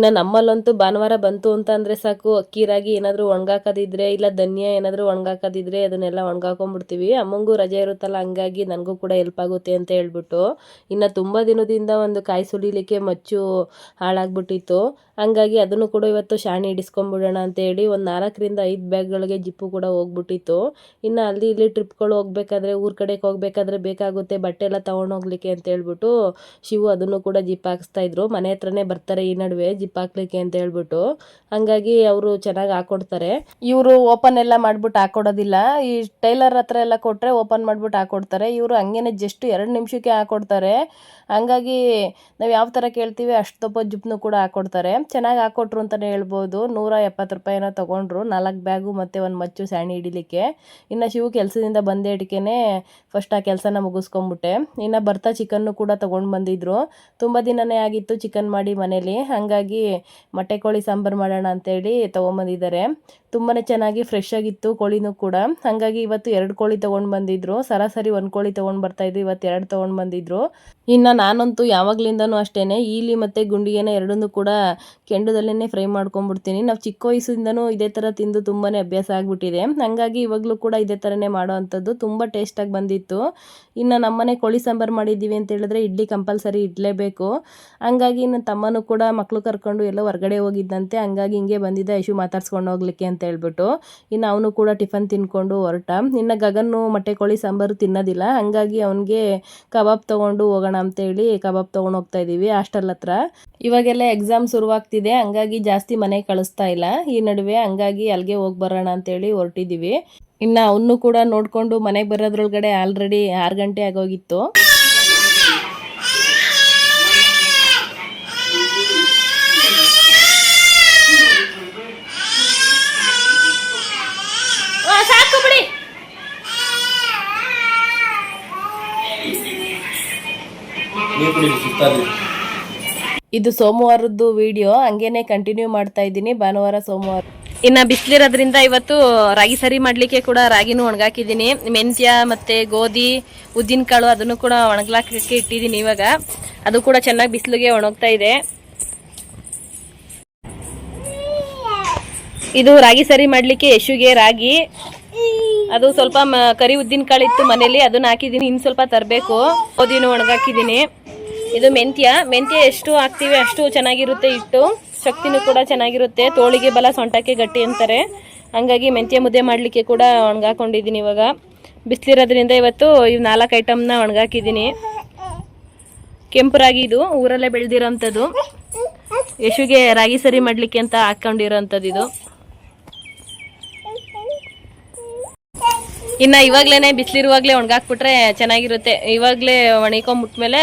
ಇನ್ನು ನಮ್ಮಲ್ಲಂತೂ ಭಾನುವಾರ ಬಂತು ಅಂತ ಅಂದರೆ ಸಾಕು, ಅಕ್ಕಿ ರಾಗಿ ಏನಾದರೂ ಒಣಗಾಕೋದಿದ್ರೆ ಇಲ್ಲ ಧನ್ಯ ಏನಾದರೂ ಒಣಗಾಕೋದಿದ್ರೆ ಅದನ್ನೆಲ್ಲ ಒಣಗಾಕೊಂಡ್ಬಿಡ್ತೀವಿ. ಅಮ್ಮಂಗೂ ರಜೆ ಇರುತ್ತಲ್ಲ, ಹಂಗಾಗಿ ನನಗೂ ಕೂಡ ಹೆಲ್ಪ್ ಆಗುತ್ತೆ ಅಂತ ಹೇಳ್ಬಿಟ್ಟು. ಇನ್ನು ತುಂಬ ದಿನದಿಂದ ಒಂದು ಕಾಯಿ ಸುಲಿಲಿಕ್ಕೆ ಮಚ್ಚು ಹಾಳಾಗ್ಬಿಟ್ಟಿತ್ತು, ಹಂಗಾಗಿ ಅದನ್ನು ಕೂಡ ಇವತ್ತು ಶಾಣಿ ಹಿಡಿಸ್ಕೊಂಡ್ಬಿಡೋಣ ಅಂತೇಳಿ ಒಂದು 4ರಿಂದ 5 ಬ್ಯಾಗ್ಗಳಿಗೆ ಜಿಪ್ಪು ಕೂಡ ಹೋಗ್ಬಿಟ್ಟಿತ್ತು. ಇನ್ನು ಅಲ್ಲಿ ಇಲ್ಲಿ ಟ್ರಿಪ್ಗಳು ಹೋಗ್ಬೇಕಾದ್ರೆ, ಊರ ಕಡೆಗೆ ಹೋಗ್ಬೇಕಾದ್ರೆ ಬೇಕಾಗುತ್ತೆ ಬಟ್ಟೆ ಎಲ್ಲ ತೊಗೊಂಡೋಗ್ಲಿಕ್ಕೆ ಅಂತ ಹೇಳ್ಬಿಟ್ಟು ಶಿವು ಅದನ್ನು ಕೂಡ ಜಿಪ್ ಹಾಕಿಸ್ತಾಯಿದ್ರು. ಮನೆ ಹತ್ರನೇ ಬರ್ತಾರೆ ಈ ನಡುವೆ ಜಿಪ್ ಹಾಕ್ಲಿಕ್ಕೆ ಅಂತ ಹೇಳ್ಬಿಟ್ಟು, ಹಂಗಾಗಿ ಅವರು ಚೆನ್ನಾಗಿ ಹಾಕೊಡ್ತಾರೆ. ಇವರು ಓಪನ್ ಎಲ್ಲ ಮಾಡ್ಬಿಟ್ಟು ಹಾಕೊಡೋದಿಲ್ಲ, ಈ ಟೈಲರ್ ಹತ್ರ ಎಲ್ಲ ಕೊಟ್ಟರೆ ಓಪನ್ ಮಾಡ್ಬಿಟ್ಟು ಹಾಕೊಡ್ತಾರೆ. ಇವರು ಹಂಗೇನೆ ಜಸ್ಟ್ 2 ನಿಮಿಷಕ್ಕೆ ಹಾಕೊಡ್ತಾರೆ. ಹಂಗಾಗಿ ನಾವು ಯಾವ ಥರ ಕೇಳ್ತೀವಿ ಅಷ್ಟು ದಪ್ಪ ಜಿಪ್ನು ಕೂಡ ಹಾಕೊಡ್ತಾರೆ. ಚೆನ್ನಾಗಿ ಹಾಕೊಟ್ರು ಅಂತಲೇ ಹೇಳ್ಬೋದು. 170 ರೂಪಾಯಿನ ತೊಗೊಂಡ್ರು 4 ಬ್ಯಾಗು ಮತ್ತು ಒಂದು ಮಚ್ಚು ಸ್ಯಾಣಿ ಹಿಡಿಲಿಕ್ಕೆ. ಇನ್ನು ಶಿವು ಕೆಲಸದಿಂದ ಬಂದೇಟಿಗೆ ಫಸ್ಟ್ ಆ ಕೆಲಸನ ಮುಗಿಸ್ಕೊಂಬಿಟ್ಟೆ. ಇನ್ನು ಬರ್ತಾ ಚಿಕನ್ನು ಕೂಡ ತೊಗೊಂಡು ಬಂದಿದ್ರು. ತುಂಬ ದಿನವೇ ಆಗಿತ್ತು ಚಿಕನ್ ಮಾಡಿ ಮನೇಲಿ, ಹಾಗಾಗಿ ಮೊಟ್ಟೆ ಕೋಳಿ ಸಾಂಬಾರು ಮಾಡೋಣ ಅಂತೇಳಿ ತೊಗೊಂಬಂದಿದ್ದಾರೆ. ತುಂಬಾ ಚೆನ್ನಾಗಿ ಫ್ರೆಶ್ ಆಗಿತ್ತು ಕೋಳಿನೂ ಕೂಡ, ಹಾಗಾಗಿ ಇವತ್ತು 2 ಕೋಳಿ ತೊಗೊಂಡು ಬಂದಿದ್ರು. ಸರಾಸರಿ 1 ಕೋಳಿ ತೊಗೊಂಡು ಬರ್ತಾಯಿದ್ರು, ಇವತ್ತು 2 ತೊಗೊಂಡು ಬಂದಿದ್ರು. ಇನ್ನು ನಾನಂತೂ ಯಾವಾಗಲಿಂದನೂ ಅಷ್ಟೇ ಈಲಿ ಮತ್ತು ಗುಂಡಿಗೆನ ಎರಡನ್ನೂ ಕೂಡ ಕೆಂಡದಲ್ಲೇ ಫ್ರೈ ಮಾಡ್ಕೊಂಡ್ಬಿಡ್ತೀನಿ. ನಾವು ಚಿಕ್ಕ ವಯಸ್ಸಿಂದನೂ ಇದೇ ಥರ ತಿಂದು ತುಂಬಾ ಅಭ್ಯಾಸ ಆಗಿಬಿಟ್ಟಿದೆ, ಹಾಗಾಗಿ ಇವಾಗಲೂ ಕೂಡ ಇದೇ ಥರನೇ ಮಾಡೋ ಅಂಥದ್ದು. ತುಂಬ ಟೇಸ್ಟಾಗಿ ಬಂದಿತ್ತು. ಇನ್ನು ನಮ್ಮನೆ ಕೋಳಿ ಸಾಂಬಾರು ಮಾಡಿದ್ದೀವಿ ಅಂತ ಹೇಳಿದ್ರೆ ಇಡ್ಲಿ ಕಂಪಲ್ಸರಿ ಇಡಲೇಬೇಕು. ಹಂಗಾಗಿ ನನ್ನ ತಮ್ಮನೂ ಕೂಡ ಮಕ್ಕಳು ಕರ್ಕೊಂಡು ಎಲ್ಲ ಹೊರಗಡೆ ಹೋಗಿದ್ದಂತೆ, ಹಂಗಾಗಿ ಹಿಂಗೆ ಬಂದಿದ್ದ ಯಶು ಮಾತಾಡ್ಸ್ಕೊಂಡು ಹೋಗ್ಲಿಕ್ಕೆ ಅಂತ ಹೇಳ್ಬಿಟ್ಟು. ಇನ್ನು ಅವನು ಕೂಡ ಟಿಫನ್ ತಿನ್ಕೊಂಡು ಹೊರಟ. ಇನ್ನು ಗಗನ್ನು ಮೊಟ್ಟೆ ಕೋಳಿ ಸಾಂಬಾರು ತಿನ್ನೋದಿಲ್ಲ, ಹಾಗಾಗಿ ಅವನಿಗೆ ಕಬಾಬ್ ತೊಗೊಂಡು ಹೋಗೋಣ ಅಂತೇಳಿ ಕಬಾಬ್ ತೊಗೊಂಡು ಹೋಗ್ತಾ ಇದ್ದೀವಿ ಹಾಸ್ಟೆಲ್ ಹತ್ರ. ಇವಾಗೆಲ್ಲ ಎಕ್ಸಾಮ್ ಶುರುವಾಗ್ತಿದೆ, ಹಂಗಾಗಿ ಜಾಸ್ತಿ ಮನೆಗೆ ಕಳಿಸ್ತಾ ಇಲ್ಲ ಈ ನಡುವೆ, ಹಂಗಾಗಿ ಅಲ್ಲಿಗೆ ಹೋಗಿ ಬರೋಣ ಅಂತೇಳಿ ಹೊರಟಿದ್ದೀವಿ. ಇನ್ನು ಅವನು ಕೂಡ ನೋಡಿಕೊಂಡು ಮನೆಗೆ ಬರೋದ್ರೊಳಗಡೆ ಆಲ್ರೆಡಿ 6 ಗಂಟೆ ಆಗೋಗಿತ್ತು. ಇದು ಸೋಮವಾರದ್ದು ವಿಡಿಯೋ, ಹಂಗೇನೆ ಕಂಟಿನ್ಯೂ ಮಾಡ್ತಾ ಇದ್ದೀನಿ. ಭಾನುವಾರ ಸೋಮವಾರ ಇನ್ನು ಬಿಸಿಲಿರೋದ್ರಿಂದ ಇವತ್ತು ರಾಗಿ ಸರಿ ಮಾಡಲಿಕ್ಕೆ ಕೂಡ ರಾಗಿನೂ ಒಣಗಾಕಿದ್ದೀನಿ. ಮೆಂತ್ಯ ಮತ್ತು ಗೋಧಿ, ಉದ್ದಿನ ಕಾಳು ಅದನ್ನು ಕೂಡ ಒಣಗ್ಲಾಕಕ್ಕೆ ಇಟ್ಟಿದ್ದೀನಿ. ಇವಾಗ ಅದು ಕೂಡ ಚೆನ್ನಾಗಿ ಬಿಸಿಲಿಗೆ ಒಣಗ್ತಾ ಇದೆ. ಇದು ರಾಗಿ ಸರಿ ಮಾಡಲಿಕ್ಕೆ ಯಶುಗೆ ರಾಗಿ, ಅದು ಸ್ವಲ್ಪ ಕರಿ ಉದ್ದಿನ ಕಾಳು ಇತ್ತು ಮನೇಲಿ, ಅದನ್ನ ಹಾಕಿದ್ದೀನಿ. ಇನ್ನು ಸ್ವಲ್ಪ ತರಬೇಕು. ಗೋಧಿನೂ ಒಣಗಾಕಿದ್ದೀನಿ. ಇದು ಮೆಂತ್ಯ ಎಷ್ಟು ಹಾಕ್ತೀವಿ ಅಷ್ಟು ಚೆನ್ನಾಗಿರುತ್ತೆ, ಹಿಟ್ಟು ಶಕ್ತಿನೂ ಕೂಡ ಚೆನ್ನಾಗಿರುತ್ತೆ. ತೋಳಿಗೆ ಬಲ ಸೊಂಟಕ್ಕೆ ಗಟ್ಟಿ ಅಂತಾರೆ, ಹಂಗಾಗಿ ಮೆಂತ್ಯ ಮುದ್ದೆ ಮಾಡಲಿಕ್ಕೆ ಕೂಡ ಒಣಗಾಕೊಂಡಿದ್ದೀನಿ. ಇವಾಗ ಬಿಸಿಲಿರೋದ್ರಿಂದ ಇವತ್ತು ಇವು 4 ಐಟಮ್ನ ಒಣಗಾಕಿದ್ದೀನಿ. ಕೆಂಪು ರಾಗಿ, ಇದು ಊರಲ್ಲೇ ಬೆಳೆದಿರೋಂಥದ್ದು, ಯಶುಗೆ ರಾಗಿ ಸರಿ ಮಾಡಲಿಕ್ಕೆ ಅಂತ ಹಾಕ್ಕೊಂಡಿರೋಂಥದ್ದು ಇದು. ಇನ್ನು ಇವಾಗಲೇ ಬಿಸಿಲಿರುವಾಗಲೇ ಒಣಗಾಕ್ಬಿಟ್ರೆ ಚೆನ್ನಾಗಿರುತ್ತೆ. ಇವಾಗಲೇ ಒಣಕೊಂಬಿಟ್ಮೇಲೆ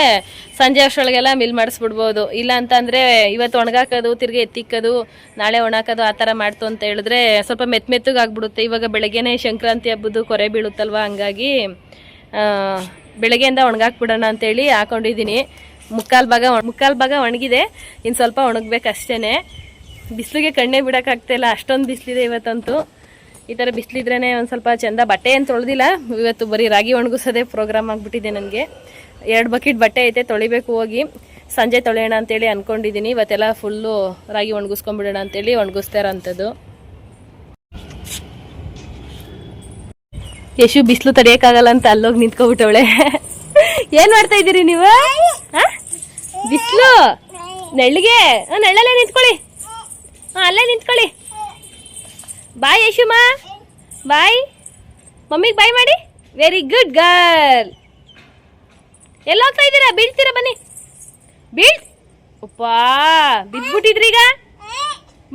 ಸಂಜೆ ಅಷ್ಟರೊಳಗೆಲ್ಲ ಮಿಲ್ ಮಾಡಿಸ್ಬಿಡ್ಬೋದು. ಇಲ್ಲ ಅಂತಂದರೆ ಇವತ್ತು ಒಣಗಾಕೋದು, ತಿರ್ಗಿ ಎತ್ತಿಕ್ಕೋದು, ನಾಳೆ ಒಣಾಕೋದು ಆ ಥರ ಮಾಡ್ತು ಅಂತ ಹೇಳಿದ್ರೆ ಸ್ವಲ್ಪ ಮೆತ್ತಗೆ ಆಗ್ಬಿಡುತ್ತೆ. ಇವಾಗ ಬೆಳಗ್ಗೆನೇ ಸಂಕ್ರಾಂತಿ ಹಬ್ಬದ್ದು ಕೊರೆ ಬೀಳುತ್ತಲ್ವ, ಹಂಗಾಗಿ ಬೆಳಗ್ಗೆಯಿಂದ ಒಣಗಾಕ್ಬಿಡೋಣ ಅಂತೇಳಿ ಹಾಕೊಂಡಿದ್ದೀನಿ. ಮುಕ್ಕಾಲು ಭಾಗ ಒಣಗಿದೆ, ಇನ್ನು ಸ್ವಲ್ಪ ಒಣಗಬೇಕು ಅಷ್ಟೇ. ಬಿಸಿಲಿಗೆ ಕಣ್ಣೇ ಬಿಡೋಕ್ಕಾಗ್ತಾಯಿಲ್ಲ, ಅಷ್ಟೊಂದು ಬಿಸಿಲಿದೆ ಇವತ್ತಂತೂ. ಈ ಥರ ಬಿಸಿಲಿದ್ರೇ ಒಂದು ಸ್ವಲ್ಪ ಚೆಂದ. ಬಟ್ಟೆ ಏನು ತೊಳೆದಿಲ್ಲ ಇವತ್ತು, ಬರೀ ರಾಗಿ ಒಣಗಿಸೋದೇ ಪ್ರೋಗ್ರಾಮ್ ಆಗಿಬಿಟ್ಟಿದೆ ನನಗೆ. 2 ಬಕೆಟ್ ಬಟ್ಟೆ ಐತೆ, ತೊಳಿಬೇಕು ಹೋಗಿ. ಸಂಜೆ ತೊಳೆಯೋಣ ಅಂತೇಳಿ ಅಂದ್ಕೊಂಡಿದ್ದೀನಿ. ಇವತ್ತೆಲ್ಲ ಫುಲ್ಲು ರಾಗಿ ಒಣಗಿಸ್ಕೊಂಡ್ಬಿಡೋಣ ಅಂತೇಳಿ ಒಣಗಿಸ್ತಾ ಇರೋಂಥದ್ದು. ಯಶು ಬಿಸಿಲು ತಡೆಯೋಕ್ಕಾಗಲ್ಲ ಅಂತ ಅಲ್ಲೋಗಿ ನಿಂತ್ಕೊಬಿಟ್ಟವಳೆ. ಏನು ಮಾಡ್ತಾ ಇದ್ದೀರಿ ನೀವು? ಬಿಸಿಲು ನೆಳ್ಳಿಗೆ, ನೆಳ್ಳಲ್ಲೇ ನಿಂತ್ಕೊಳ್ಳಿ. ಅಲ್ಲೇ ನಿಂತ್ಕೊಳ್ಳಿ. ಬಾಯ್ ಯಶುಮ, ಬಾಯ್. ಮಮ್ಮಿಗೆ ಬಾಯ್ ಮಾಡಿ. Very good girl. ಎಲ್ಲ ಹೋಗ್ತಾ ಇದ್ದೀರಾ? ಬೀಳ್ತೀರಾ? ಬನ್ನಿ. ಉಪ್ಪಾ ಬಿದ್ಬಿಟ್ಟಿದ್ರೀಗ,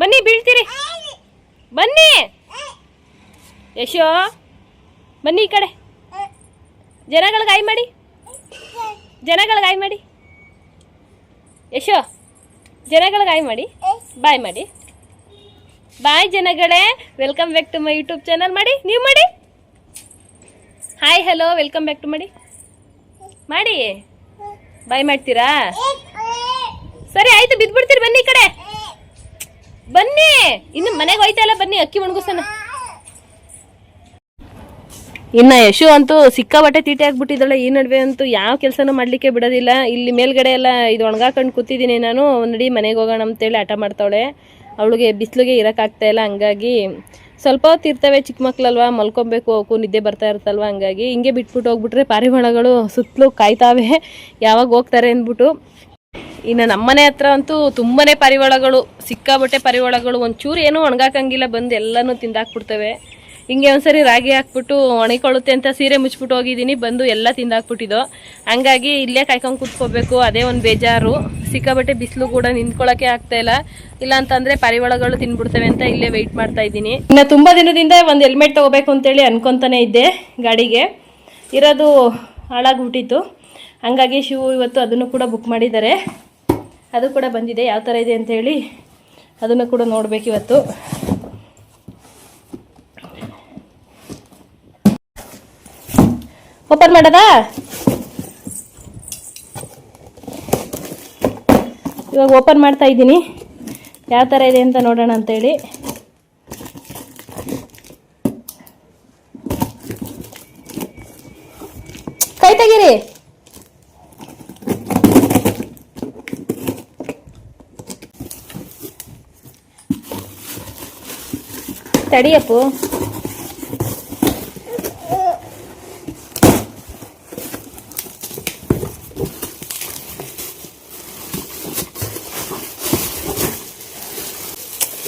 ಬನ್ನಿ ಬೀಳ್ತೀರಿ. ಬನ್ನಿ ಯಶೋ, ಬನ್ನಿ ಈ ಕಡೆ. ಜನಗಳಿಗೆ ಆಯ್ ಮಾಡಿ, ಜನಗಳಿಗೆ ಆಯ್ ಮಾಡಿ. ಯಶೋ, ಜನಗಳಿಗೆ ಆಯ್ ಮಾಡಿ, ಬಾಯ್ ಮಾಡಿ. ಬಾಯ್ ಜನಗಳೇ, welcome back to my YouTube channel. ಮಾಡಿ, ನೀವು ಮಾಡಿ. Hi hello welcome back to ಮಾಡಿ. ಬಾಯ್ ಮಾಡ್ತೀರಾ? ಸರಿ ಆಯ್ತು, ಬಿದ್ಬಿಡ್ತೀರಿ. ಬನ್ನಿ ಈ ಕಡೆ ಬನ್ನಿ. ಇನ್ನು ಮನೆಗೆ ಹೋಯ್ತಾ ಇಲ್ಲ, ಬನ್ನಿ ಅಕ್ಕಿ ಒಣಗಿಸೋಣ. ಇನ್ನು ಯಶು ಅಂತೂ ಸಿಕ್ಕಾಬಟ್ಟೆ ತೀಟೆ ಆಗ್ಬಿಟ್ಟಿದ್ದಾಳೆ. ಈ ನಡುವೆ ಅಂತೂ ಯಾವ ಕೆಲಸನೂ ಮಾಡಲಿಕ್ಕೆ ಬಿಡೋದಿಲ್ಲ. ಇಲ್ಲಿ ಮೇಲ್ಗಡೆ ಎಲ್ಲ ಇದು ಒಣಗಾಕೊಂಡು ಕೂತಿದ್ದೀನಿ ನಾನು. ನಡಿ ಮನೆಗೆ ಹೋಗೋಣ ಅಂತೇಳಿ ಆಟ ಮಾಡ್ತಾವಳೆ. ಅವಳಿಗೆ ಬಿಸಿಲಿಗೆ ಇರೋಕ್ಕಾಗ್ತಾ ಇಲ್ಲ. ಹಂಗಾಗಿ ಸ್ವಲ್ಪ ಹೊತ್ತು ಇರ್ತವೆ, ಚಿಕ್ಕ ಮಕ್ಳಲ್ವಾ, ಮಲ್ಕೊಬೇಕು, ಅವಕ್ಕೂ ನಿದ್ದೆ ಬರ್ತಾ ಇರುತ್ತಲ್ವ. ಹಂಗಾಗಿ ಹಿಂಗೆ ಬಿಟ್ಬಿಟ್ಟು ಹೋಗ್ಬಿಟ್ರೆ ಪಾರಿವಾಳಗಳು ಸುತ್ತಲೂ ಕಾಯ್ತಾವೆ ಯಾವಾಗ ಹೋಗ್ತಾರೆ ಅಂದ್ಬಿಟ್ಟು. ಇನ್ನು ನಮ್ಮನೆ ಹತ್ರ ಅಂತೂ ತುಂಬಾ ಪಾರಿವಾಳಗಳು, ಸಿಕ್ಕಾಬಟ್ಟೆ ಪಾರಿವಾಳಗಳು. ಒಂಚೂರು ಏನೂ ಒಣಗಾಕಂಗಿಲ್ಲ, ಬಂದು ಎಲ್ಲನೂ ತಿಂದಾಕ್ಬಿಡ್ತವೆ. ಹಿಂಗೆ ಒಂದ್ಸರಿ ರಾಗಿ ಹಾಕ್ಬಿಟ್ಟು ಒಣಗಿಕೊಳ್ಳುತ್ತೆ ಅಂತ ಸೀರೆ ಮುಚ್ಚಿಬಿಟ್ಟು ಹೋಗಿದ್ದೀನಿ, ಬಂದು ಎಲ್ಲ ತಿಂದಾಕ್ಬಿಟ್ಟಿದ್ದು. ಹಂಗಾಗಿ ಇಲ್ಲೇ ಕಾಯ್ಕೊಂಡು ಕೂತ್ಕೋಬೇಕು, ಅದೇ ಒಂದು ಬೇಜಾರು. ಸಿಕ್ಕಾಬಟ್ಟೆ ಬಿಸಿಲು ಕೂಡ ನಿಂತ್ಕೊಳ್ಳೋಕ್ಕೆ ಆಗ್ತಾ ಇಲ್ಲ ಅಂತಂದರೆ ಪಾರಿವಾಳಗಳು ತಿನ್ಬಿಡ್ತವೆ ಅಂತ ಇಲ್ಲೇ ವೆಯ್ಟ್ ಮಾಡ್ತಾ ಇದ್ದೀನಿ. ಇನ್ನು ತುಂಬ ದಿನದಿಂದ ಒಂದು ಹೆಲ್ಮೆಟ್ ತೊಗೋಬೇಕು ಅಂತೇಳಿ ಅನ್ಕೊತಾನೆ ಇದ್ದೆ. ಗಾಡಿಗೆ ಇರೋದು ಹಾಳಾಗ್ಬಿಟ್ಟಿತ್ತು. ಹಂಗಾಗಿ ಶಿವು ಇವತ್ತು ಅದನ್ನು ಕೂಡ ಬುಕ್ ಮಾಡಿದ್ದಾರೆ. ಅದು ಕೂಡ ಬಂದಿದೆ, ಯಾವ ಥರ ಇದೆ ಅಂತೇಳಿ ಅದನ್ನು ಕೂಡ ನೋಡಬೇಕು ಇವತ್ತು. ಓಪನ್ ಮಾಡೋದಾ? ಇವಾಗ ಓಪನ್ ಮಾಡ್ತಾ ಇದ್ದೀನಿ, ಯಾವ ಥರ ಇದೆ ಅಂತ ನೋಡೋಣ ಅಂತೇಳಿ. ಕೈ ತೆಗೀರಿ. ತಡಿಯಪ್ಪು.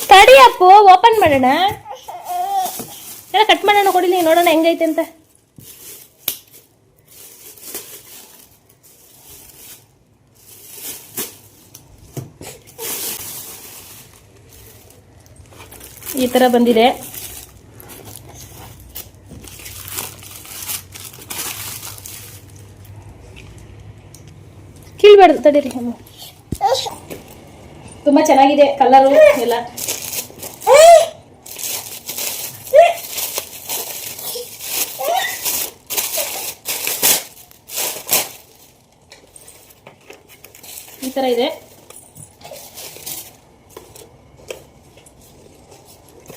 ತಡಿಯಪ್ಪು, ಓಪನ್ ಮಾಡೋಣ. ಎಲ್ಲ ಕಟ್ ಮಾಡೋಣ, ಕೊಡಿಲಿ ನೋಡೋಣ ಹೆಂಗೈತೆ ಅಂತ. ಈ ಥರ ಬಂದಿದೆ. ಕೀಳ್ಬಾರ್ದು, ತಡೀರಿ. ತುಂಬ ಚೆನ್ನಾಗಿದೆ ಕಲರು ಎಲ್ಲ. ಈ ಥರ ಇದೆ.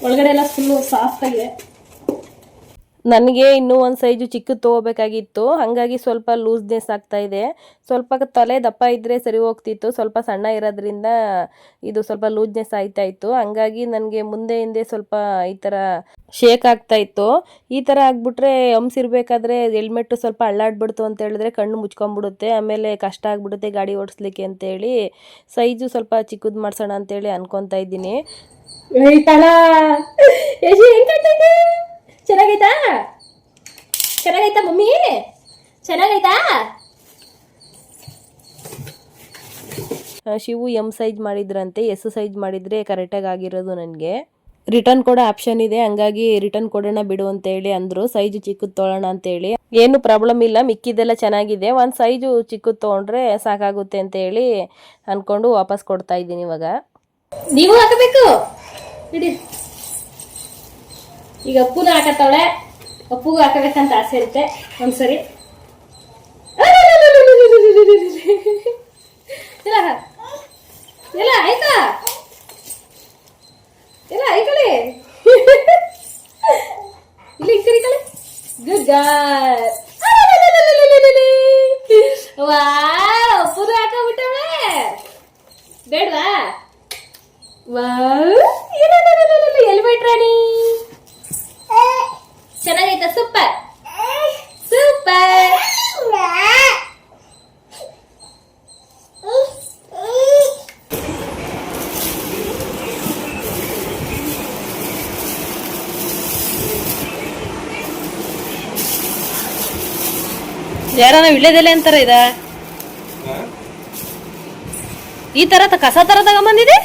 ಒಳಗಡೆ ಎಲ್ಲ ಫುಲ್ಲು ಸಾಫ್ಟ್ ಆಗಿದೆ. ನನಗೆ ಇನ್ನೂ ಒಂದು ಸೈಜು ಚಿಕ್ಕದು ತೊಗೋಬೇಕಾಗಿತ್ತು, ಹಾಗಾಗಿ ಸ್ವಲ್ಪ ಲೂಸ್ನೆಸ್ ಆಗ್ತಾ ಇದೆ. ಸ್ವಲ್ಪ ತಲೆ ದಪ್ಪ ಇದ್ದರೆ ಸರಿ ಹೋಗ್ತಿತ್ತು, ಸ್ವಲ್ಪ ಸಣ್ಣ ಇರೋದ್ರಿಂದ ಇದು ಸ್ವಲ್ಪ ಲೂಸ್ನೆಸ್ ಆಯ್ತಾ ಇತ್ತು. ಹಂಗಾಗಿ ನನಗೆ ಮುಂದೆ ಹಿಂದೆ ಸ್ವಲ್ಪ ಈ ಥರ ಶೇಕ್ ಆಗ್ತಾ ಇತ್ತು. ಈ ಥರ ಆಗಿಬಿಟ್ರೆ ಹಂಸಿರ್ಬೇಕಾದ್ರೆ ಹೆಲ್ಮೆಟ್ಟು ಸ್ವಲ್ಪ ಅಳ್ಳಾಡ್ಬಿಡ್ತು ಅಂತ ಹೇಳಿದ್ರೆ ಕಣ್ಣು ಮುಚ್ಕೊಂಡ್ಬಿಡುತ್ತೆ, ಆಮೇಲೆ ಕಷ್ಟ ಆಗಿಬಿಡುತ್ತೆ ಗಾಡಿ ಓಡಿಸ್ಲಿಕ್ಕೆ ಅಂತೇಳಿ ಸೈಜು ಸ್ವಲ್ಪ ಚಿಕ್ಕದು ಮಾಡ್ಸೋಣ ಅಂತೇಳಿ ಅನ್ಕೊತಾ ಇದ್ದೀನಿ. ಚೆನ್ನಾಗೈತಾ? ಚೆನ್ನಾಗೈತಾ ಮಮ್ಮಿ? ಚೆನ್ನಾಗೈತಾ? ಶಿವು ಎಮ್ ಸೈಜ್ ಮಾಡಿದ್ರಂತೆ, ಎಸ್ ಸೈಜ್ ಮಾಡಿದರೆ ಕರೆಕ್ಟಾಗಿ ಆಗಿರೋದು. ನನಗೆ ರಿಟರ್ನ್ ಕೊಡೋ ಆಪ್ಷನ್ ಇದೆ, ಹಂಗಾಗಿ ರಿಟರ್ನ್ ಕೊಡೋಣ ಬಿಡು ಅಂತೇಳಿ ಅಂದರು. ಸೈಜು ಚಿಕ್ಕದು ತೊಗೊಳ್ಳೋಣ ಅಂತೇಳಿ. ಏನು ಪ್ರಾಬ್ಲಮ್ ಇಲ್ಲ, ಮಿಕ್ಕಿದೆಲ್ಲ ಚೆನ್ನಾಗಿದೆ. ಒಂದು ಸೈಜು ಚಿಕ್ಕದು ತೊಗೊಂಡ್ರೆ ಸಾಕಾಗುತ್ತೆ ಅಂತೇಳಿ ಅಂದ್ಕೊಂಡು ವಾಪಸ್ ಕೊಡ್ತಾ ಇದ್ದೀನಿ. ಇವಾಗ ನೀವು ಹಾಕಬೇಕು. ಇಡಿ, ಈಗ ಅಪ್ಪುನ ಹಾಕತ್ತವಳೆ, ಅಪ್ಪುಗೂ ಹಾಕಬೇಕಂತ ಆಸೆ ಇರುತ್ತೆ ಒಂದ್ಸರಿ. ಎಲ್ಲ ಆಯ್ತಾ? ಎಲ್ಲ ಆಯ್ಕಳಿ. ಇಲ್ಲಿ ಕರಿ ಕಳಿ. Good guy. ವಾ, ಅಪ್ಪುನ ಹಾಕಬಿಟ್ಟವಳೆ. ಬೇಡವಾ? ಹೆಲ್ಮೆಟ್ ರಾಣಿ ಚೆನ್ನಾಗೈತಾ? Super super. ಯಾರನ ವಿಳ್ಯದೆಲೆ ಅಂತಾರ ಇದ ಈ ತರ ಕಸ ತರ ತಗೊಂಬಂದಿದೆ.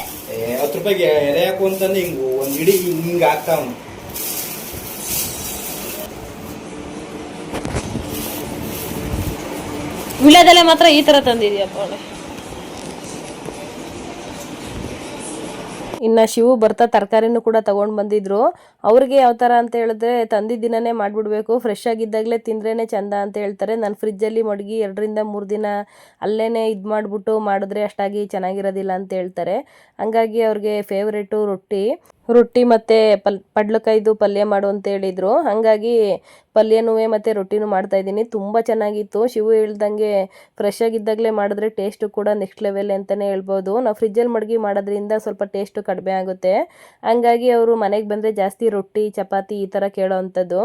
10 ರೂಪಾಯಿಗೆ ಎಲೆ ಹಾಕು ಅಂತಂದು ಹಿಂಗ ಒಂದ್ ಇಡೀ ಹಿಂಗ ಹಾಕ್ತಾವ. ವಿಳ್ಯದೆಲೆ ಮಾತ್ರ ಈ ತರ ತಂದಿದ್ಯಪ್ಪ ಅವಳೆ. ಇನ್ನು ಶಿವು ಬರ್ತಾ ತರಕಾರಿನೂ ಕೂಡ ತಗೊಂಡು ಬಂದಿದ್ರು. ಅವ್ರಿಗೆ ಯಾವ ಥರ ಅಂತ ಹೇಳಿದ್ರೆ ತಂದಿದ್ದ ದಿನನೇ ಮಾಡಿಬಿಡ್ಬೇಕು, ಫ್ರೆಶ್ ಆಗಿದ್ದಾಗಲೇ ತಿಂದ್ರೇ ಚಂದ ಅಂತ ಹೇಳ್ತಾರೆ. ನಾನು ಫ್ರಿಜ್ಜಲ್ಲಿ ಮಡಗಿ 2 ರಿಂದ 3 ದಿನ ಅಲ್ಲೇ ಇದು ಮಾಡಿಬಿಟ್ಟು ಮಾಡಿದ್ರೆ ಅಷ್ಟಾಗಿ ಚೆನ್ನಾಗಿರೋದಿಲ್ಲ ಅಂತ ಹೇಳ್ತಾರೆ. ಹಂಗಾಗಿ ಅವ್ರಿಗೆ ಫೇವ್ರೇಟು ರೊಟ್ಟಿ. ರೊಟ್ಟಿ ಮತ್ತು ಪಡ್ಲಕಾಯ್ದು ಪಲ್ಯ ಮಾಡು ಅಂತ ಹೇಳಿದರು. ಹಾಗಾಗಿ ಪಲ್ಯನೂ ಮತ್ತು ರೊಟ್ಟಿನೂ ಮಾಡ್ತಾಯಿದ್ದೀನಿ. ತುಂಬ ಚೆನ್ನಾಗಿತ್ತು. ಶಿವು ಹೇಳ್ದಂಗೆ ಫ್ರೆಶ್ ಆಗಿದ್ದಾಗಲೇ ಮಾಡಿದ್ರೆ ಟೇಸ್ಟು ಕೂಡ ನೆಕ್ಸ್ಟ್ ಲೆವೆಲ್ ಅಂತಲೇ ಹೇಳ್ಬೋದು. ನಾವು ಫ್ರಿಜ್ಜಲ್ಲಿ ಮಡಗಿ ಮಾಡೋದ್ರಿಂದ ಸ್ವಲ್ಪ ಟೇಸ್ಟು ಕಡಿಮೆ ಆಗುತ್ತೆ. ಹಂಗಾಗಿ ಅವರು ಮನೆಗೆ ಬಂದರೆ ಜಾಸ್ತಿ ರೊಟ್ಟಿ ಚಪಾತಿ ಈ ಥರ ಕೇಳೋ ಅಂಥದ್ದು.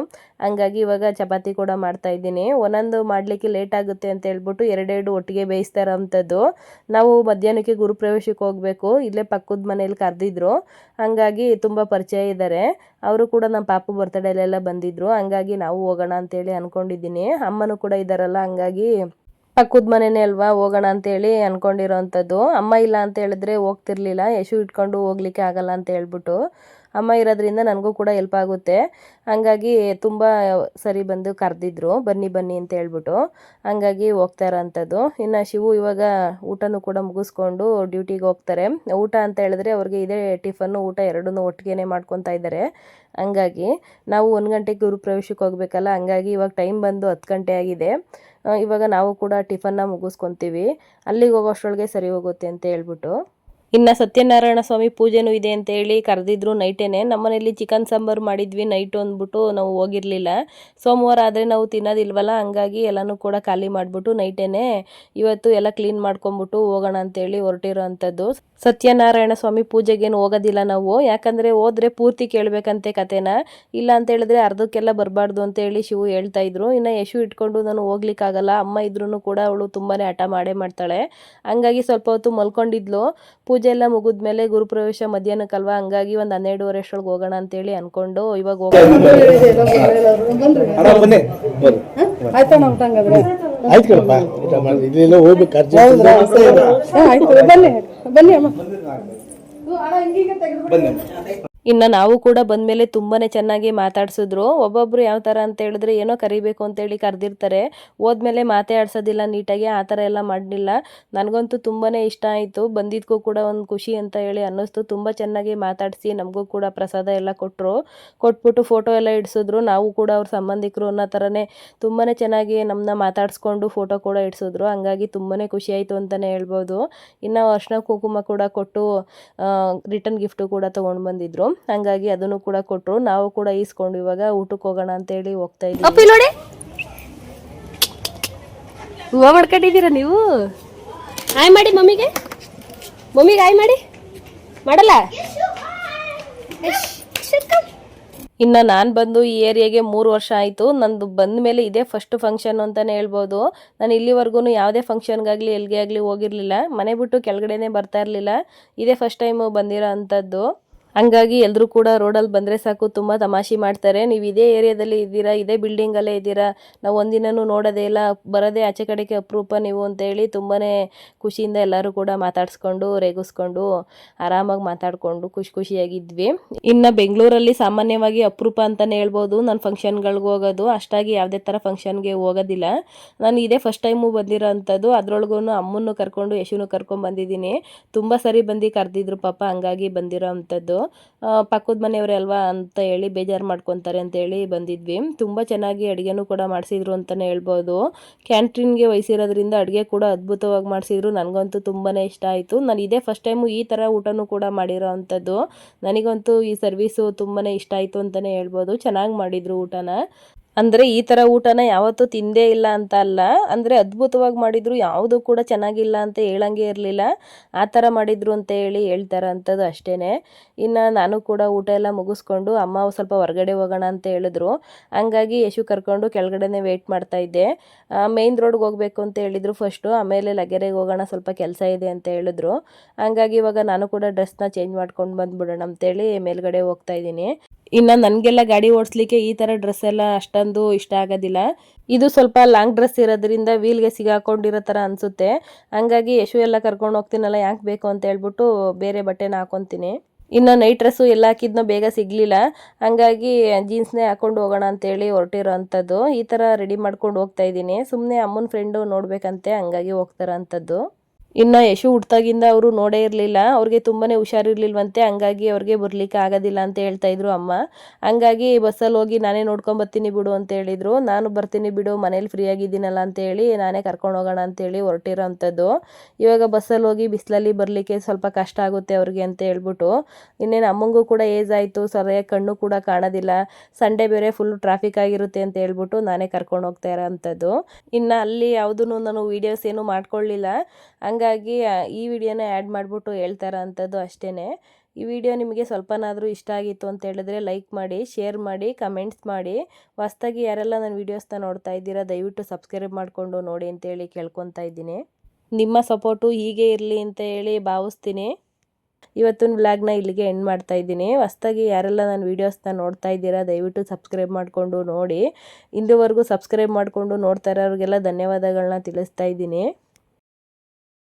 ಹಂಗಾಗಿ ಇವಾಗ ಚಪಾತಿ ಕೂಡ ಮಾಡ್ತಾಯಿದ್ದೀನಿ. ಒಂದೊಂದು ಮಾಡಲಿಕ್ಕೆ ಲೇಟ್ ಆಗುತ್ತೆ ಅಂತ ಹೇಳ್ಬಿಟ್ಟು ಎರಡೆರಡು ಒಟ್ಟಿಗೆ ಬೇಯಿಸ್ತಾ ಇರೋವಂಥದ್ದು. ನಾವು ಮಧ್ಯಾಹ್ನಕ್ಕೆ ಗುರುಪ್ರವೇಶಕ್ಕೆ ಹೋಗಬೇಕು. ಇಲ್ಲೇ ಪಕ್ಕದ ಮನೇಲಿ ಕರೆದಿದ್ರು. ಹಂಗಾಗಿ ತುಂಬ ಪರಿಚಯ ಇದ್ದಾರೆ. ಅವರು ಕೂಡ ನಮ್ಮ ಪಾಪು ಬರ್ತಡೇಲೆಲ್ಲ ಬಂದಿದ್ದರು. ಹಂಗಾಗಿ ನಾವು ಹೋಗೋಣ ಅಂತೇಳಿ ಅಂದ್ಕೊಂಡಿದ್ದೀನಿ. ಅಮ್ಮನೂ ಕೂಡ ಇದ್ದಾರಲ್ಲ, ಹಂಗಾಗಿ ಪಕ್ಕದ ಮನೆಯೇ ಅಲ್ವಾ, ಹೋಗೋಣ ಅಂತೇಳಿ ಅಂದ್ಕೊಂಡಿರೋ ಅಂಥದ್ದು. ಅಮ್ಮ ಇಲ್ಲ ಅಂತ ಹೇಳಿದ್ರೆ ಹೋಗ್ತಿರ್ಲಿಲ್ಲ, ಯಶು ಇಟ್ಕೊಂಡು ಹೋಗ್ಲಿಕ್ಕೆ ಆಗಲ್ಲ ಅಂತ ಹೇಳ್ಬಿಟ್ಟು. ಅಮ್ಮ ಇರೋದ್ರಿಂದ ನನಗೂ ಕೂಡ ಹೆಲ್ಪ್ ಆಗುತ್ತೆ. ಹಂಗಾಗಿ ತುಂಬ ಸರಿ ಬಂದು ಕರೆದಿದ್ರು, ಬನ್ನಿ ಬನ್ನಿ ಅಂತ ಹೇಳ್ಬಿಟ್ಟು. ಹಂಗಾಗಿ ಹೋಗ್ತಾ ಇರೋಂಥದ್ದು. ಇನ್ನು ಶಿವು ಇವಾಗ ಊಟನೂ ಕೂಡ ಮುಗಿಸ್ಕೊಂಡು ಡ್ಯೂಟಿಗೆ ಹೋಗ್ತಾರೆ. ಊಟ ಅಂತ ಹೇಳಿದ್ರೆ ಅವ್ರಿಗೆ ಇದೇ ಟಿಫನ್ನು ಊಟ ಎರಡನ್ನೂ ಒಟ್ಟಿಗೆ ಮಾಡ್ಕೊತಾ ಇದ್ದಾರೆ. ಹಂಗಾಗಿ ನಾವು 1 ಗಂಟೆಗೆ ಗುರುಪ್ರವೇಶಕ್ಕೆ ಹೋಗ್ಬೇಕಲ್ಲ, ಹಂಗಾಗಿ ಇವಾಗ ಟೈಮ್ ಬಂದು 10 ಗಂಟೆ ಆಗಿದೆ. ಇವಾಗ ನಾವು ಕೂಡ ಟಿಫನ್ನ ಮುಗಿಸ್ಕೊತೀವಿ. ಅಲ್ಲಿಗೆ ಹೋಗೋಷ್ಟರೊಳಗೆ ಸರಿ ಹೋಗುತ್ತೆ ಅಂತ ಹೇಳ್ಬಿಟ್ಟು. ಇನ್ನು ಸತ್ಯನಾರಾಯಣ ಸ್ವಾಮಿ ಪೂಜೆನೂ ಇದೆ ಅಂತ ಹೇಳಿ ಕರೆದಿದ್ರು ನೈಟೇನೆ. ನಮ್ಮನೇಲಿ ಚಿಕನ್ ಸಾಂಬಾರು ಮಾಡಿದ್ವಿ ನೈಟು ಅಂದ್ಬಿಟ್ಟು ನಾವು ಹೋಗಿರಲಿಲ್ಲ. ಸೋಮವಾರ ಆದರೆ ನಾವು ತಿನ್ನೋದಿಲ್ವಲ್ಲ, ಹಂಗಾಗಿ ಎಲ್ಲನೂ ಕೂಡ ಖಾಲಿ ಮಾಡಿಬಿಟ್ಟು ನೈಟೇನೆ ಇವತ್ತು ಎಲ್ಲ ಕ್ಲೀನ್ ಮಾಡ್ಕೊಂಬಿಟ್ಟು ಹೋಗೋಣ ಅಂತೇಳಿ ಹೊರಟಿರೋ ಅಂಥದ್ದು. ಸತ್ಯನಾರಾಯಣ ಸ್ವಾಮಿ ಪೂಜೆಗೇನು ಹೋಗೋದಿಲ್ಲ ನಾವು, ಯಾಕಂದರೆ ಹೋದರೆ ಪೂರ್ತಿ ಕೇಳಬೇಕಂತೆ ಕತೆನ. ಇಲ್ಲ ಅಂತ ಹೇಳಿದ್ರೆ ಅರ್ಧಕ್ಕೆಲ್ಲ ಬರಬಾರ್ದು ಅಂತೇಳಿ ಶಿವು ಹೇಳ್ತಾ ಇದ್ರು. ಇನ್ನು ಯಶು ಇಟ್ಕೊಂಡು ನಾನು ಹೋಗ್ಲಿಕ್ಕಾಗಲ್ಲ, ಅಮ್ಮ ಇದ್ರೂ ಕೂಡ ಅವಳು ತುಂಬಾ ಹಠ ಮಾಡೇ ಮಾಡ್ತಾಳೆ. ಹಂಗಾಗಿ ಸ್ವಲ್ಪ ಹೊತ್ತು ಮಲ್ಕೊಂಡಿದ್ಲು. ಪೂಜೆ ಎಲ್ಲ ಮುಗಿದ್ಮೇಲೆ ಗುರುಪ್ರವೇಶ ಮಧ್ಯಾಹ್ನಕ್ಕಲ್ವಾ, ಹಂಗಾಗಿ ಒಂದು 12:30 ಅಷ್ಟೊಳಗೆ ಹೋಗೋಣ ಅಂತೇಳಿ ಅಂದ್ಕೊಂಡು ಇವಾಗ ಇನ್ನು ನಾವು ಕೂಡ ಬಂದಮೇಲೆ ತುಂಬಾ ಚೆನ್ನಾಗಿ ಮಾತಾಡ್ಸಿದ್ರು. ಒಬ್ಬೊಬ್ರು ಯಾವ ಥರ ಅಂತ ಹೇಳಿದ್ರೆ ಏನೋ ಕರಿಬೇಕು ಅಂತೇಳಿ ಕರೆದಿರ್ತಾರೆ, ಹೋದ್ಮೇಲೆ ಮಾತೇ ಆಡ್ಸೋದಿಲ್ಲ ನೀಟಾಗಿ, ಆ ಥರ ಎಲ್ಲ ಮಾಡಲಿಲ್ಲ. ನನಗಂತೂ ತುಂಬಾ ಇಷ್ಟ ಆಯಿತು. ಬಂದಿದ್ದಕ್ಕೂ ಕೂಡ ಒಂದು ಖುಷಿ ಅಂತ ಹೇಳಿ ಅನ್ನಿಸ್ತು. ತುಂಬ ಚೆನ್ನಾಗಿ ಮಾತಾಡಿಸಿ ನಮಗೂ ಕೂಡ ಪ್ರಸಾದ ಎಲ್ಲ ಕೊಟ್ಬಿಟ್ಟು ಫೋಟೋ ಎಲ್ಲ ಇಡಿಸಿದ್ರು. ನಾವು ಕೂಡ ಅವ್ರ ಸಂಬಂಧಿಕರು ಅನ್ನೋ ಥರನೇ ತುಂಬಾ ಚೆನ್ನಾಗಿ ನಮ್ಮನ್ನ ಮಾತಾಡಿಸ್ಕೊಂಡು ಫೋಟೋ ಕೂಡ ಇಡಿಸಿದ್ರು. ಹಂಗಾಗಿ ತುಂಬಾ ಖುಷಿ ಆಯಿತು ಅಂತಲೇ ಹೇಳ್ಬೋದು. ಇನ್ನು ಅರ್ಶಿನ ಕುಂಕುಮ ಕೂಡ ಕೊಟ್ಟು ರಿಟರ್ನ್ ಗಿಫ್ಟು ಕೂಡ ತೊಗೊಂಡು ಬಂದಿದ್ರು. ಹಂಗಾಗಿ ಅದನ್ನು ಕೂಡ ಕೊಟ್ಟರು. ನಾವು ಕೂಡ ಈಸ್ಕೊಂಡು ಇವಾಗ ಊಟಕ್ಕೆ ಹೋಗೋಣ ಅಂತೇಳಿ ಹೋಗ್ತಾ ಇದ್ದೀವಿ. ನೋಡಿ ಹೂವು ಮಾಡ್ಕೊಂಡಿದ್ದೀರಾ ನೀವು? ಆಯ್ ಮಾಡಿ ಮಮ್ಮಿಗೆ ಆಯ್ ಮಾಡಿ. ಮಾಡಲ್ಲ? ಇನ್ನು ನಾನು ಬಂದು ಈ ಏರಿಯಾಗೆ 3 ವರ್ಷ ಆಯಿತು. ನಂದು ಬಂದ ಮೇಲೆ ಇದೇ ಫಸ್ಟ್ ಫಂಕ್ಷನ್ ಅಂತಲೇ ಹೇಳ್ಬೋದು. ನಾನು ಇಲ್ಲಿವರೆಗೂ ಯಾವುದೇ ಫಂಕ್ಷನ್ಗಾಗಲಿ ಎಲ್ಲಿಗೆ ಆಗಲಿ ಹೋಗಿರಲಿಲ್ಲ. ಮನೆ ಬಿಟ್ಟು ಕೆಳಗಡೆನೇ ಬರ್ತಾ ಇರಲಿಲ್ಲ. ಇದೇ ಫಸ್ಟ್ ಟೈಮು ಬಂದಿರೋ ಅಂಥದ್ದು. ಹಂಗಾಗಿ ಎಲ್ಲರೂ ಕೂಡ ರೋಡಲ್ಲಿ ಬಂದರೆ ಸಾಕು ತುಂಬ ತಮಾಷೆ ಮಾಡ್ತಾರೆ. ನೀವು ಇದೇ ಏರಿಯಾದಲ್ಲಿ ಇದ್ದೀರಾ, ಇದೇ ಬಿಲ್ಡಿಂಗಲ್ಲೇ ಇದ್ದೀರಾ, ನಾವು ಒಂದಿನೂ ನೋಡೋದೇ ಇಲ್ಲ, ಬರೋದೇ ಆಚೆ ಕಡೆಗೆ ಅಪರೂಪ ನೀವು ಅಂತೇಳಿ ತುಂಬಾ ಖುಷಿಯಿಂದ ಎಲ್ಲರೂ ಕೂಡ ಮಾತಾಡಿಸ್ಕೊಂಡು ರೇಗಿಸ್ಕೊಂಡು ಆರಾಮಾಗಿ ಮಾತಾಡಿಕೊಂಡು ಖುಷಿಯಾಗಿದ್ವಿ. ಇನ್ನು ಬೆಂಗಳೂರಲ್ಲಿ ಸಾಮಾನ್ಯವಾಗಿ ಅಪರೂಪ ಅಂತಲೇ ಹೇಳ್ಬೋದು ನಾನು ಫಂಕ್ಷನ್ಗಳಿಗೆ ಹೋಗೋದು. ಅಷ್ಟಾಗಿ ಯಾವುದೇ ಥರ ಫಂಕ್ಷನ್ಗೆ ಹೋಗೋದಿಲ್ಲ. ನಾನು ಇದೇ ಫಸ್ಟ್ ಟೈಮು ಬಂದಿರೋ ಅಂಥದ್ದು. ಅದರೊಳಗೂ ಅಮ್ಮನ್ನು ಕರ್ಕೊಂಡು ಯಶುನು ಕರ್ಕೊಂಡು ಬಂದಿದ್ದೀನಿ. ತುಂಬ ಸರಿ ಬಂದು ಕರೆದಿದ್ರು ಪಾಪ, ಹಂಗಾಗಿ ಬಂದಿರೋ ಅಂಥದ್ದು. ಪಕ್ಕದ ಮನೆಯವರೇ ಅಲ್ವಾ ಅಂತ ಹೇಳಿ ಬೇಜಾರು ಮಾಡ್ಕೊತಾರೆ ಅಂತೇಳಿ ಬಂದಿದ್ವಿ. ತುಂಬ ಚೆನ್ನಾಗಿ ಅಡುಗೆನೂ ಕೂಡ ಮಾಡಿಸಿದ್ರು ಅಂತಲೇ ಹೇಳ್ಬೋದು. ಕ್ಯಾಂಟೀನ್ಗೆ ವಹಿಸಿರೋದ್ರಿಂದ ಅಡುಗೆ ಕೂಡ ಅದ್ಭುತವಾಗಿ ಮಾಡಿಸಿದ್ರು. ನನಗಂತೂ ತುಂಬಾ ಇಷ್ಟ ಆಯಿತು. ನಾನು ಇದೇ ಫಸ್ಟ್ ಟೈಮು ಈ ಥರ ಊಟನೂ ಕೂಡ ಮಾಡಿರೋ ಅಂಥದ್ದು. ನನಗಂತೂ ಈ ಸರ್ವಿಸು ತುಂಬಾ ಇಷ್ಟ ಆಯಿತು ಅಂತಲೇ ಹೇಳ್ಬೋದು. ಚೆನ್ನಾಗಿ ಮಾಡಿದರು ಊಟನ. ಅಂದರೆ ಈ ಥರ ಊಟನ ಯಾವತ್ತೂ ತಿಂದೇ ಇಲ್ಲ ಅಂತ ಅಲ್ಲ, ಅಂದರೆ ಅದ್ಭುತವಾಗಿ ಮಾಡಿದರು, ಯಾವುದೂ ಕೂಡ ಚೆನ್ನಾಗಿಲ್ಲ ಅಂತ ಹೇಳಂಗೆ ಇರಲಿಲ್ಲ. ಆ ಥರ ಮಾಡಿದರು ಅಂತ ಹೇಳಿ ಹೇಳ್ತಾರೆ ಅಂಥದ್ದು ಅಷ್ಟೇ. ಇನ್ನು ನಾನು ಕೂಡ ಊಟ ಎಲ್ಲ ಮುಗಿಸ್ಕೊಂಡು ಅಮ್ಮ ಸ್ವಲ್ಪ ಹೊರಗಡೆ ಹೋಗೋಣ ಅಂತ ಹೇಳಿದ್ರು. ಹಂಗಾಗಿ ಯಶು ಕರ್ಕೊಂಡು ಕೆಳಗಡೆನೇ ವೆಯ್ಟ್ ಮಾಡ್ತಾಯಿದ್ದೆ. ಮೇನ್ ರೋಡ್ಗೆ ಹೋಗಬೇಕು ಅಂತ ಹೇಳಿದರು ಫಸ್ಟು, ಆಮೇಲೆ ಲಗೆರೆಗೆ ಹೋಗೋಣ ಸ್ವಲ್ಪ ಕೆಲಸ ಇದೆ ಅಂತ ಹೇಳಿದ್ರು. ಹಂಗಾಗಿ ಇವಾಗ ನಾನು ಕೂಡ ಡ್ರೆಸ್ನ ಚೇಂಜ್ ಮಾಡ್ಕೊಂಡು ಬಂದುಬಿಡೋಣ ಅಂತೇಳಿ ಮೇಲ್ಗಡೆ ಹೋಗ್ತಾಯಿದ್ದೀನಿ. ಇನ್ನು ನನಗೆಲ್ಲ ಗಾಡಿ ಓಡಿಸ್ಲಿಕ್ಕೆ ಈ ಥರ ಡ್ರೆಸ್ ಎಲ್ಲ ಅಷ್ಟೊಂದು ಇಷ್ಟ ಆಗೋದಿಲ್ಲ. ಇದು ಸ್ವಲ್ಪ ಲಾಂಗ್ ಡ್ರೆಸ್ ಇರೋದ್ರಿಂದ ವೀಲ್ಗೆ ಸಿಗಾಕೊಂಡಿರೋ ಥರ ಅನಿಸುತ್ತೆ. ಹಂಗಾಗಿ ಯಶು ಎಲ್ಲ ಕರ್ಕೊಂಡು ಹೋಗ್ತೀನಲ್ಲ, ಯಾಕೆ ಬೇಕು ಅಂತ ಹೇಳ್ಬಿಟ್ಟು ಬೇರೆ ಬಟ್ಟೆನ ಹಾಕೊತೀನಿ. ಇನ್ನು ನೈಟ್ ಡ್ರೆಸ್ಸು ಎಲ್ಲ ಹಾಕಿದ್ನೋ ಬೇಗ ಸಿಗಲಿಲ್ಲ. ಹಂಗಾಗಿ ಜೀನ್ಸ್ನೇ ಹಾಕ್ಕೊಂಡು ಹೋಗೋಣ ಅಂತೇಳಿ ಹೊರಟಿರೋ ಅಂಥದ್ದು. ಈ ಥರ ರೆಡಿ ಮಾಡ್ಕೊಂಡು ಹೋಗ್ತಾಯಿದ್ದೀನಿ. ಸುಮ್ಮನೆ ಅಮ್ಮನ ಫ್ರೆಂಡು ನೋಡಬೇಕಂತೆ, ಹಂಗಾಗಿ ಹೋಗ್ತಾರೋ ಅಂಥದ್ದು. ಇನ್ನು ಯಶು ಹುಟ್ಟಾಗಿಂದ ಅವರು ನೋಡೇ ಇರಲಿಲ್ಲ. ಅವ್ರಿಗೆ ತುಂಬಾ ಹುಷಾರಿರ್ಲಿಲ್ವಂತೆ, ಹಂಗಾಗಿ ಅವ್ರಿಗೆ ಬರ್ಲಿಕ್ಕೆ ಆಗೋದಿಲ್ಲ ಅಂತ ಹೇಳ್ತಾ ಇದ್ರು ಅಮ್ಮ. ಹಂಗಾಗಿ ಬಸ್ಸಲ್ಲಿ ಹೋಗಿ ನಾನೇ ನೋಡ್ಕೊಂಬರ್ತೀನಿ ಬಿಡು ಅಂತ ಹೇಳಿದ್ರು. ನಾನು ಬರ್ತೀನಿ ಬಿಡು, ಮನೇಲಿ ಫ್ರೀ ಆಗಿದ್ದೀನಲ್ಲ ಅಂತೇಳಿ ನಾನೇ ಕರ್ಕೊಂಡು ಹೋಗೋಣ ಅಂತೇಳಿ ಹೊರಟಿರೋ ಅಂಥದ್ದು. ಇವಾಗ ಬಸ್ಸಲ್ಲಿ ಹೋಗಿ ಬಿಸಿಲಲ್ಲಿ ಬರಲಿಕ್ಕೆ ಸ್ವಲ್ಪ ಕಷ್ಟ ಆಗುತ್ತೆ ಅವ್ರಿಗೆ ಅಂತ ಹೇಳ್ಬಿಟ್ಟು, ಇನ್ನೇನು ಅಮ್ಮಂಗೂ ಕೂಡ ಏಜ್ ಆಯಿತು, ಸರಿಯಾಗಿ ಕಣ್ಣು ಕೂಡ ಕಾಣೋದಿಲ್ಲ, ಸಂಡೇ ಬೇರೆ ಫುಲ್ ಟ್ರಾಫಿಕ್ ಆಗಿರುತ್ತೆ ಅಂತ ಹೇಳ್ಬಿಟ್ಟು ನಾನೇ ಕರ್ಕೊಂಡು ಹೋಗ್ತಾ ಇರೋ ಅಂಥದ್ದು. ಇನ್ನು ಅಲ್ಲಿ ಯಾವುದೂ ನಾನು ವೀಡಿಯೋಸ್ ಏನು ಮಾಡ್ಕೊಳ್ಳಿಲ್ಲ, ಹಂಗಾಗಿ ಈ ವಿಡಿಯೋನ ಆ್ಯಡ್ ಮಾಡಿಬಿಟ್ಟು ಹೇಳ್ತಾ ಇರೋ ಅಂಥದ್ದು ಅಷ್ಟೇ. ಈ ವಿಡಿಯೋ ನಿಮಗೆ ಸ್ವಲ್ಪನಾದರೂ ಇಷ್ಟ ಆಗಿತ್ತು ಅಂತ ಹೇಳಿದ್ರೆ ಲೈಕ್ ಮಾಡಿ, ಶೇರ್ ಮಾಡಿ, ಕಮೆಂಟ್ಸ್ ಮಾಡಿ. ಹೊಸ್ದಾಗಿ ಯಾರೆಲ್ಲ ನನ್ನ ವೀಡಿಯೋಸ್ನ ನೋಡ್ತಾ ಇದ್ದೀರಾ ದಯವಿಟ್ಟು ಸಬ್ಸ್ಕ್ರೈಬ್ ಮಾಡಿಕೊಂಡು ನೋಡಿ ಅಂತೇಳಿ ಕೇಳ್ಕೊತಾ ಇದ್ದೀನಿ. ನಿಮ್ಮ ಸಪೋರ್ಟು ಹೀಗೆ ಇರಲಿ ಅಂತ ಹೇಳಿ ಭಾವಿಸ್ತೀನಿ. ಇವತ್ತಿನ ವ್ಲಾಗ್ನ ಇಲ್ಲಿಗೆ ಎಂಡ್ ಮಾಡ್ತಾ ಇದ್ದೀನಿ. ಹೊಸ್ದಾಗಿ ಯಾರೆಲ್ಲ ನನ್ನ ವೀಡಿಯೋಸ್ನ ನೋಡ್ತಾ ಇದ್ದೀರಾ ದಯವಿಟ್ಟು ಸಬ್ಸ್ಕ್ರೈಬ್ ಮಾಡಿಕೊಂಡು ನೋಡಿ. ಇಂದುವರೆಗೂ ಸಬ್ಸ್ಕ್ರೈಬ್ ಮಾಡಿಕೊಂಡು ನೋಡ್ತಾ ಇರೋರಿಗೆಲ್ಲ ಧನ್ಯವಾದಗಳನ್ನ ತಿಳಿಸ್ತಾ ಇದ್ದೀನಿ.